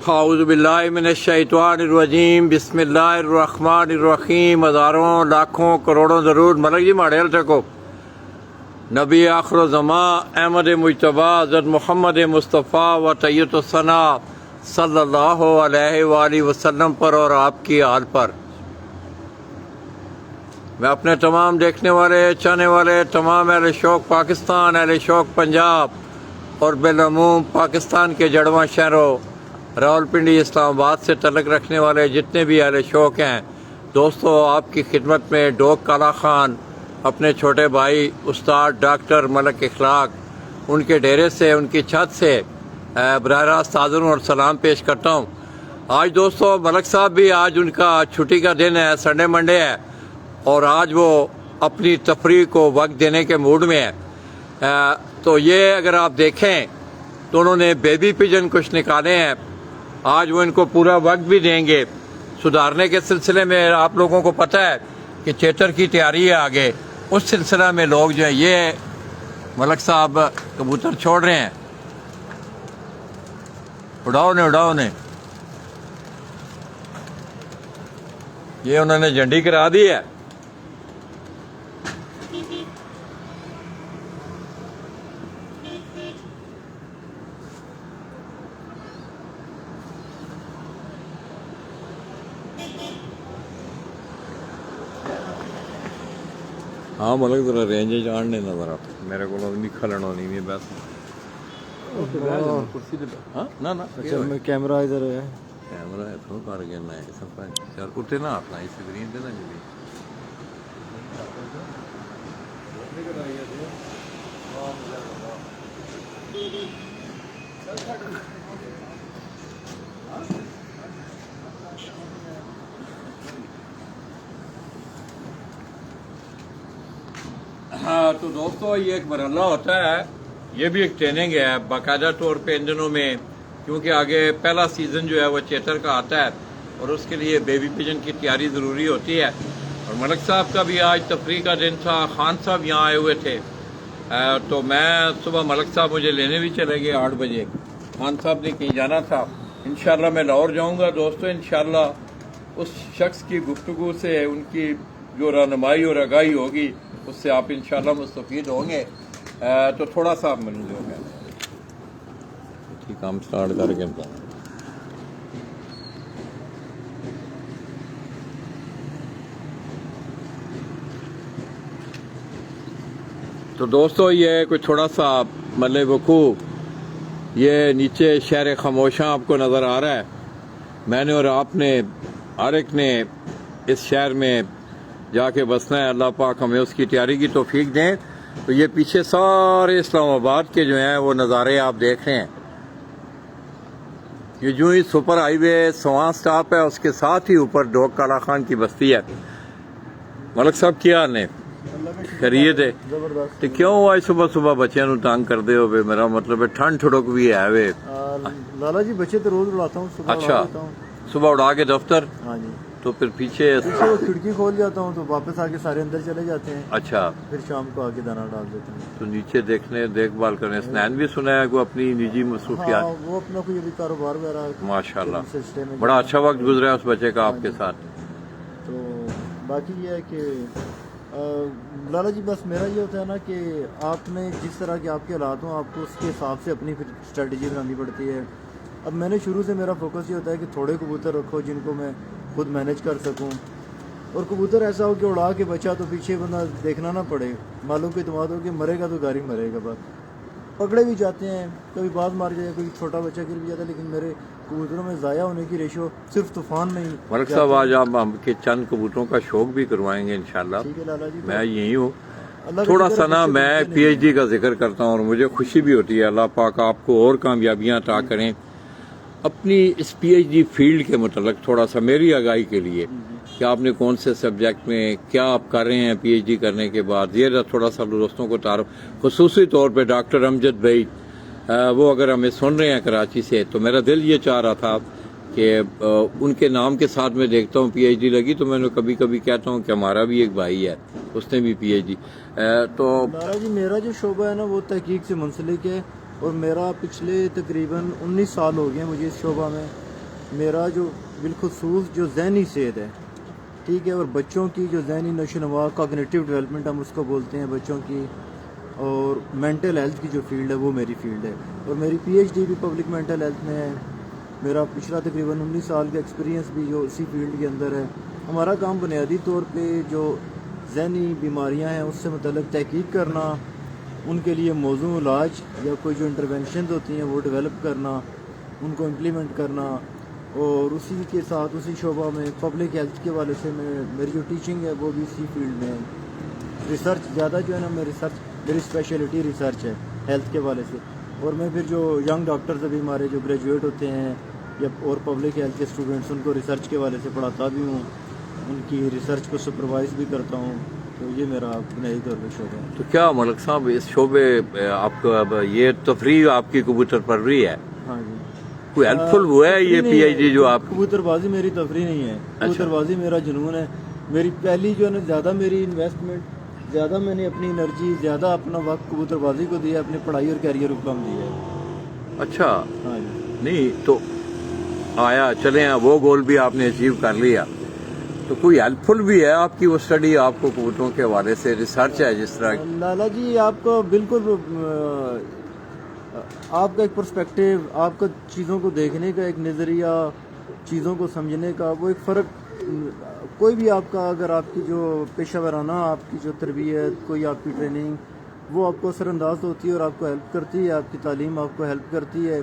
اعوذ باللہ من الشیطان الرجیم بسم اللہ الرحمن الرحیم ہزاروں لاکھوں کروڑوں ضرور ملک جی ماڑے ٹکو نبی آخر زمان احمد مجتبی حضرت محمد مصطفیٰ و طیب الثنا صلی اللہ علیہ وآلہ وسلم پر اور آپ کی آل پر میں اپنے تمام دیکھنے والے چاہنے والے تمام اہل شوق پاکستان اہل شوق پنجاب اور بالعموم پاکستان کے جڑواں شہروں راولپنڈی اسلام آباد سے تعلق رکھنے والے جتنے بھی اہل شوق ہیں دوستو آپ کی خدمت میں ڈوک کالا خان اپنے چھوٹے بھائی استاد ڈاکٹر ملک اخلاق ان کے ڈیرے سے ان کی چھت سے براہ راست تعظیم اور سلام پیش کرتا ہوں۔ آج دوستو ملک صاحب بھی آج ان کا چھٹی کا دن ہے، سنڈے منڈے ہے اور آج وہ اپنی تفریح کو وقت دینے کے موڈ میں ہے۔ تو یہ اگر آپ دیکھیں تو انہوں نے بیبی پیجن کچھ نکالے ہیں، آج وہ ان کو پورا وقت بھی دیں گے سدھارنے کے سلسلے میں۔ آپ لوگوں کو پتہ ہے کہ چیتر کی تیاری ہے آگے، اس سلسلہ میں لوگ جو ہیں یہ ملک صاحب کبوتر چھوڑ رہے ہیں، اڑاؤ نے یہ انہوں نے جھنڈی کرا دی ہے۔ ہاں ملک ذرا رینج جاننے نہ ذرا میرے کو نہیں کھلنا نہیں میں بس کرسی تے ہاں نہ اچھا میں کیمرہ ادھر ہے کیمرہ ہے تو کر کے نہ سب چل اٹھے نہ اپنا اس سکرین پہ نہ جی ہاں تو دوستو یہ ایک مرحلہ ہوتا ہے، یہ بھی ایک ٹریننگ ہے باقاعدہ طور پہ ان دنوں میں، کیونکہ آگے پہلا سیزن جو ہے وہ چیتر کا آتا ہے اور اس کے لیے بیبی پیجن کی تیاری ضروری ہوتی ہے۔ اور ملک صاحب کا بھی آج تفریح کا دن تھا، خان صاحب یہاں آئے ہوئے تھے تو میں صبح ملک صاحب مجھے لینے بھی چلے گئے 8 بجے، خان صاحب نے کہیں جانا تھا۔ انشاءاللہ میں لاہور جاؤں گا دوستو، انشاءاللہ اس شخص کی گفتگو سے ان کی جو رہنمائی اور آگاہی ہوگی اس سے آپ انشاءاللہ مستفید ہوں گے۔ تو تھوڑا سا ملوں گا ٹھیک کام سٹارٹ کر کے تو دوستو یہ کوئی تھوڑا سا ملے وقوع یہ نیچے شہر خاموشاں آپ کو نظر آ رہا ہے۔ میں نے اور آپ نے ہر ایک نے اس شہر میں جا کے بسنا ہے، اللہ پاک ہمیں اس کی تیاری کی توفیق دیں۔ تو یہ پیچھے سارے اسلام آباد کے جو ہیں وہ نظارے آپ دیکھ رہے ہیں، یہ جو ہی سپر ہائی وے سواں سٹاپ ہے اس کے ساتھ ہی اوپر ڈوک کالا خان کی بستی ہے۔ ملک صاحب کیا حال نے؟ خیریت ہے؟ تو کیوں آج صبح صبح بچے نو تنگ کر دے ہو بے؟ میرا مطلب ہے ٹھنڈ ٹھڑک بھی ہے وے لالا جی، بچے تو روز اڑاتا ہوں صبح۔ اچھا صبح اڑا کے دفتر، ہاں جی، تو پھر پیچھے وہ کھڑکی کھول جاتا ہوں تو واپس آ کے سارے اندر چلے جاتے ہیں، اچھا پھر شام کو آگے دانا ڈال دیتے ہیں۔ تو نیچے دیکھنے دیکھ بھال کرنے اسنین بھی سنا ہے کوئی اپنی نجی مصروفیات؟ ہاں وہ اپنا کوئی ابھی کاروبار وغیرہ ماشاءاللہ سلسلے میں بڑا اچھا وقت گزرا ہے اس بچے کا آپ کے ساتھ۔ تو باقی یہ ہے کہ لالا جی بس میرا یہ ہوتا ہے نا کہ آپ نے جس طرح کے آپ کے حالات ہوں آپ کو اس کے حساب سے اپنی پھر اسٹریٹجی بنانی پڑتی ہے۔ اب میں نے شروع سے میرا فوکس یہ ہوتا ہے کہ تھوڑے کبوتر رکھو جن کو میں خود مینیج کر سکوں، اور کبوتر ایسا ہو کہ اڑا کے بچہ تو پیچھے بندہ دیکھنا نہ پڑے، معلوم کو اعتماد ہو کہ مرے گا تو گاڑی مرے گا، بس پکڑے بھی جاتے ہیں، کبھی باز مار جائے، کوئی چھوٹا بچہ گر بھی جاتا ہے، لیکن میرے کبوتروں میں ضائع ہونے کی ریشو صرف طوفان میں ہی۔ ملک صاحب آج آپ ہم کے چند کبوتروں کا شوق بھی کروائیں گے انشاءاللہ۔ ٹھیک ہے لالا جی، میں یہی ہوں تھوڑا سا نا میں پی ایچ ڈی کا ذکر کرتا ہوں اور مجھے خوشی بھی ہوتی ہے، اللہ پاک آپ کو اور کامیابیاں عطا کریں اپنی اس پی ایچ ڈی فیلڈ کے متعلق۔ تھوڑا سا میری آگاہی کے لیے کہ آپ نے کون سے سبجیکٹ میں کیا آپ کر رہے ہیں پی ایچ ڈی کرنے کے بعد، یہ تھوڑا سا دوستوں کو تعارف، خصوصی طور پہ ڈاکٹر امجد بھائی وہ اگر ہمیں سن رہے ہیں کراچی سے، تو میرا دل یہ چاہ رہا تھا کہ ان کے نام کے ساتھ میں دیکھتا ہوں پی ایچ ڈی لگی تو میں نے کبھی کبھی کہتا ہوں کہ ہمارا بھی ایک بھائی ہے اس نے بھی پی ایچ ڈی۔ تو لالا جی میرا جو شعبہ ہے نا وہ تحقیق سے منسلک ہے، اور میرا پچھلے تقریباً 19 سال ہو گئے مجھے اس شعبہ میں، میرا جو بالخصوص جو ذہنی صحت ہے، ٹھیک ہے، اور بچوں کی جو ذہنی نشو و نما، کوگنیٹیو ڈیولپمنٹ ہم اس کو بولتے ہیں بچوں کی، اور مینٹل ہیلتھ کی جو فیلڈ ہے وہ میری فیلڈ ہے، اور میری پی ایچ ڈی بھی پبلک مینٹل ہیلتھ میں ہے۔ میرا پچھلا تقریباً 19 سال کا ایکسپیرینس بھی جو اسی فیلڈ کے اندر ہے۔ ہمارا کام بنیادی طور پہ جو ذہنی بیماریاں ہیں اس سے متعلق تحقیق کرنا، ان کے لیے موضوع علاج یا کوئی جو انٹرونشنز ہوتی ہیں وہ ڈیولپ کرنا، ان کو امپلیمنٹ کرنا، اور اسی کے ساتھ اسی شعبہ میں پبلک ہیلتھ کے حوالے سے میری جو ٹیچنگ ہے وہ بھی اسی فیلڈ میں ہے۔ ریسرچ زیادہ جو ہے نا، میری اسپیشلٹی ریسرچ ہے ہیلتھ کے حوالے سے، اور میں پھر جو ینگ ڈاکٹرز ابھی ہمارے جو گریجویٹ ہوتے ہیں یا اور پبلک ہیلتھ کے اسٹوڈنٹس، ان کو ریسرچ کے حوالے سے پڑھاتا بھی ہوں، ان کی ریسرچ کو سپروائز بھی کرتا ہوں۔ تو یہ میرا بنیادی طور پہ شعبہ ہے۔ تو کیا ملک صاحب اس شعبے آپ کو اب یہ تفریح آپ کی کبوتر پروری ہے، ہاں جی، کوئی ہیلپ فل ہوا ہے یہ پی ایچ ڈی جو آپ کبوتر بازی میری تفریح نہیں ہے، کبوتر بازی میرا جنون ہے۔ میری پہلی جو ہے نا، زیادہ میری انویسٹمنٹ، زیادہ میں نے اپنی انرجی، زیادہ اپنا وقت کبوتر بازی کو دیا، اپنی پڑھائی اور کیریئر کو کم دیا ہے۔ اچھا ہاں جی، نہیں تو آیا چلیں وہ گول بھی آپ نے اچیو کر لیا، تو کوئی ہیلپ فل بھی ہے آپ کی وہ اسٹڈی، آپ کو کبوتروں کے حوالے سے ریسرچ ہے جس طرح؟ لالا جی آپ کو بالکل آپ کا ایک پرسپیکٹیو، آپ کا چیزوں کو دیکھنے کا ایک نظریہ، چیزوں کو سمجھنے کا وہ ایک فرق، کوئی بھی آپ کا اگر آپ کی جو پیشہ ورانہ آپ کی جو تربیت، کوئی آپ کی ٹریننگ، وہ آپ کو اثر انداز ہوتی ہے اور آپ کو ہیلپ کرتی ہے، آپ کی تعلیم آپ کو ہیلپ کرتی ہے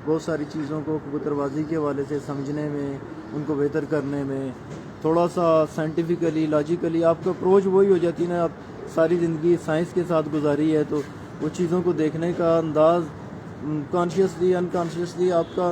بہت ساری چیزوں کو کبوتر بازی کے حوالے سے سمجھنے میں، ان کو بہتر کرنے میں، تھوڑا سا سائنٹیفکلی، لاجیکلی آپ کا اپروچ وہی ہو جاتی ہے نا، آپ ساری زندگی سائنس کے ساتھ گزاری ہے تو وہ چیزوں کو دیکھنے کا انداز کانشیسلی انکانشیسلی آپ کا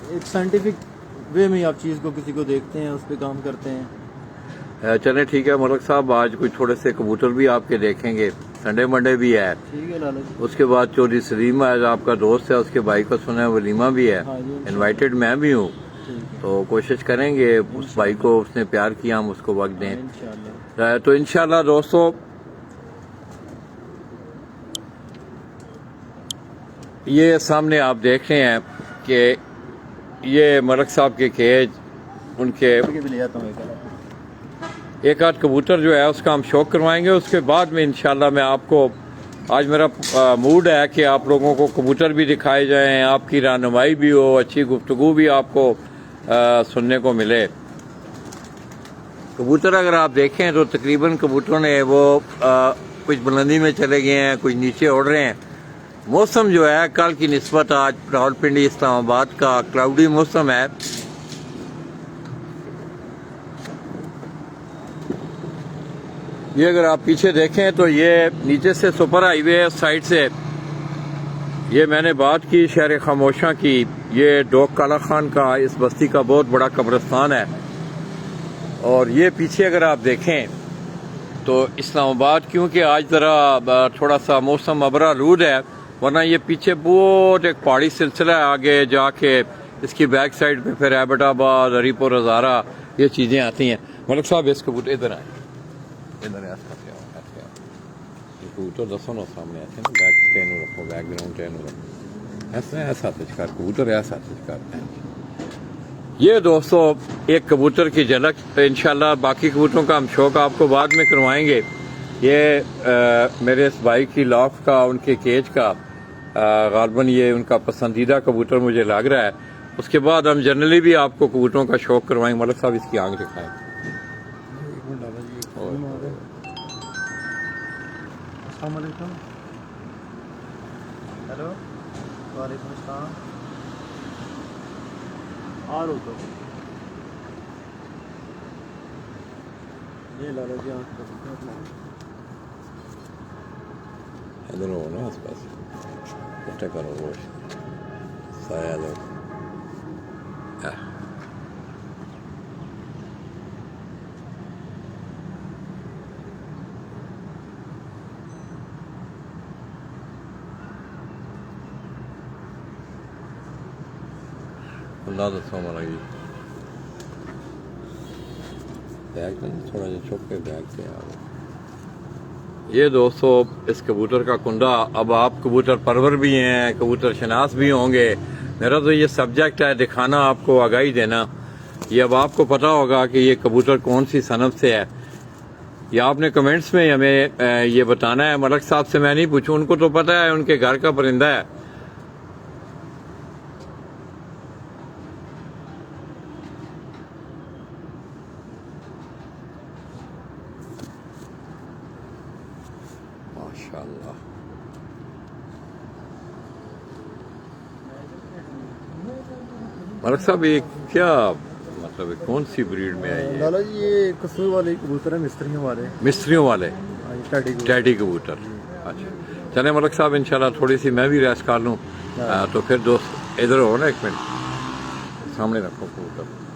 ایک سائنٹیفک وے میں آپ چیز کو کسی کو دیکھتے ہیں، اس پہ کام کرتے ہیں۔ چلیں ٹھیک ہے ملک صاحب، آج کچھ تھوڑے سے کبوتر بھی آپ کے دیکھیں گے، سنڈے منڈے بھی ہے، ٹھیک ہے لالا جی۔ اس کے بعد چودھری سلیم ہے آپ کا دوست ہے، اس کے بھائی کو سنا ہے ولیمہ بھی ہے، ہاں جی، انوائٹڈ میں بھی ہوں، ٹھیک ہے، تو کوشش کریں گے اس بھائی کو، اس نے پیار کیا ہم اس کو وقت دیں، انشاءاللہ۔ تو انشاءاللہ دوستو یہ سامنے آپ دیکھ رہے ہیں کہ یہ ملک صاحب کے کیج، ان کے بھی لے جاتا ہوں ایک آدھ کبوتر جو ہے اس کا ہم شوق کروائیں گے، اس کے بعد میں انشاءاللہ میں آپ کو، آج میرا موڈ ہے کہ آپ لوگوں کو کبوتر بھی دکھائے جائیں، آپ کی رہنمائی بھی ہو، اچھی گفتگو بھی آپ کو سننے کو ملے۔ کبوتر اگر آپ دیکھیں تو تقریباً کبوتروں نے وہ کچھ بلندی میں چلے گئے ہیں، کچھ نیچے اڑ رہے ہیں۔ موسم جو ہے کل کی نسبت آج راولپنڈی اسلام آباد کا کلاؤڈی موسم ہے، یہ اگر آپ پیچھے دیکھیں تو یہ نیچے سے سپر ہائی وے سائڈ سے، یہ میں نے بات کی شہر خاموشاں کی، یہ ڈوک کالا خان کا اس بستی کا بہت بڑا قبرستان ہے، اور یہ پیچھے اگر آپ دیکھیں تو اسلام آباد، کیونکہ آج ذرا تھوڑا سا موسم ابرا آلود ہے، ورنہ یہ پیچھے بہت ایک پہاڑی سلسلہ ہے، آگے جا کے اس کی بیک سائڈ پہ پھر ایبٹ آباد، ہری پور، ہزارہ، یہ چیزیں آتی ہیں۔ ملک صاحب اس کبوتر ادھر آئیں، ادھر ایسا کبوتر دسو نا سامنے ایسے نا، بیک ٹینو رکھو، بیک گراؤنڈ ٹینو رکھو، ایسا تجکار کبوتر ایسا تجکار۔ یہ دوستو ایک کبوتر کی جھلک، انشاءاللہ باقی کبوتروں کا ہم شوق آپ کو بعد میں کروائیں گے۔ یہ میرے اس بھائی کی لاف کا، ان کے کیج کا غالباً یہ ان کا پسندیدہ کبوتر مجھے لگ رہا ہے۔ اس کے بعد ہم جنرلی بھی آپ کو کبوتروں کا شوق کروائیں گے۔ ملک صاحب اس کی آنکھ دکھائیں۔ السلام علیکم۔ ہیلو، وعلیکم السلام۔ آ رہو تو یہ لالا جی آنکھ ادھر ہو نا آس پاس، کٹے کرو روش سایہ لوگ۔ اللہ دسو ہمارا جی بیگ تھوڑا جا چھپ کے بیگ سے آ۔ یہ دوستو اس کبوتر کا کنڈا، اب آپ کبوتر پرور بھی ہیں، کبوتر شناس بھی ہوں گے، میرا تو یہ سبجیکٹ ہے دکھانا، آپ کو آگاہی دینا. یہ اب آپ کو پتا ہوگا کہ یہ کبوتر کون سی صنف سے ہے. یہ آپ نے کمنٹس میں ہمیں یہ بتانا ہے. ملک صاحب سے میں نہیں پوچھوں، ان کو تو پتا ہے، ان کے گھر کا پرندہ ہے. ماشاءاللہ. ملک صاحب یہ کیا مطلب ہے، کون سی بریڈ میں ہے یہ؟ لالا جی یہ قصوے والے کبوتر ہیں، مستریوں والے. مستریوں والے ٹیڈی کبوتر. ٹیڈی کبوتر. اچھا چلیں ملک صاحب انشاءاللہ تھوڑی سی میں بھی ریسٹ کر لوں. تو پھر دوست ادھر ہو نا، ایک منٹ سامنے رکھو کبوتر.